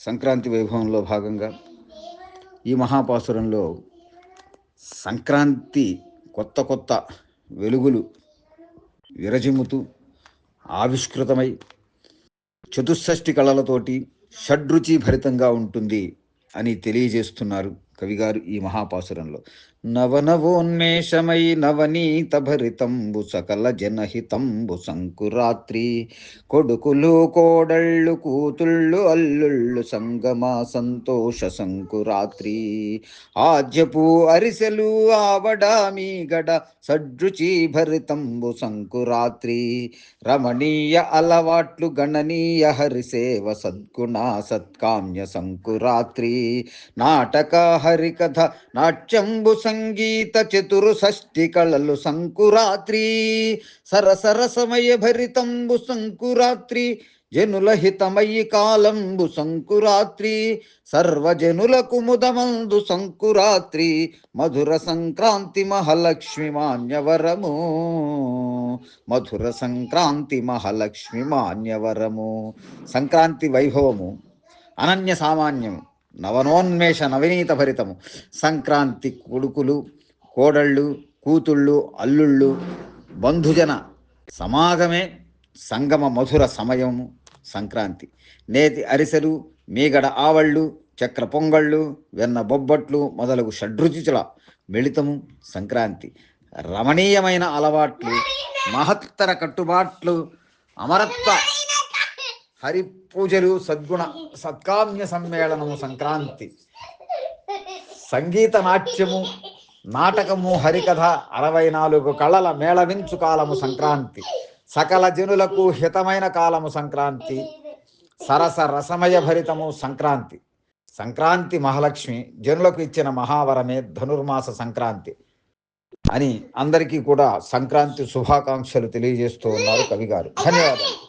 సంక్రాంతి వైభవంలో భాగంగా ఈ మహాపాసురంలో సంక్రాంతి కొత్త కొత్త వెలుగులు విరజిమ్ముతూ ఆవిష్కృతమై చతుషష్ఠి కళలతోటి షడ్రుచి భరితంగా ఉంటుంది అని తెలియజేస్తున్నారు కవిగారు ఈ మహాపాసురంలో. నవనవోన్మేషమై నవనీత భరితంబు సకల జనహితంబు సంకురాత్రి, కొడుకులు కోడళ్ళు కూతుళ్ళు అల్లుళ్ళు సంగమా సంతోష సంకురాత్రి, ఆజ్యపు అరిసెలు ఆవడామి గడ సడ్రుచి భరితంబు సంకురాత్రి, రమణీయ అలవాట్లు గణనీయ హరిసేవ సద్గుణ సత్కామ్య సంకురాత్రి, నాటక హరికథ నాట్యంబు సంగీత చతురుషష్ఠి కళలు సంకురాత్రి, సరసర సమయ భరితంబు సంకురాత్రి, జనుల హితమయి కాలంబు సంకురాత్రి, సర్వజనులకు ముదమందు సంకురాత్రి, మధుర సంక్రాంతి మహాలక్ష్మి మాన్యవరము, మధుర సంక్రాంతి మహాలక్ష్మి మాన్యవరము. సంక్రాంతి వైభవము అనన్య సామాన్యము, నవనోన్మేష నవనీత భరితము. సంక్రాంతి కొడుకులు కోడళ్ళు కూతుళ్ళు అల్లుళ్ళు బంధుజన సమాగమే సంగమ మధుర సమయము సంక్రాంతి. నేతి అరిసెలు మీగడ ఆవళ్ళు చక్ర పొంగళ్ళు వెన్న బొబ్బట్లు మొదలగు షడ్రుచుల మిళితము సంక్రాంతి. రమణీయమైన అలవాట్లు మహత్తర కట్టుబాట్లు అమరత్వ హరి పూజలు సద్గుణ సత్కామ్య సమ్మేళనము సంక్రాంతి. సంగీత నాట్యము నాటకము హరికథ 64 కళల మేళవించు కాలము సంక్రాంతి. సకల జనులకు హితమైన కాలము సంక్రాంతి. సరస రసమయ భరితము సంక్రాంతి. సంక్రాంతి మహాలక్ష్మి జనులకు ఇచ్చిన మహావరమే ధనుర్మాస సంక్రాంతి అని అందరికీ కూడా సంక్రాంతి శుభాకాంక్షలు తెలియజేస్తూ ఉన్నారు కవిగారు. ధన్యవాదాలు.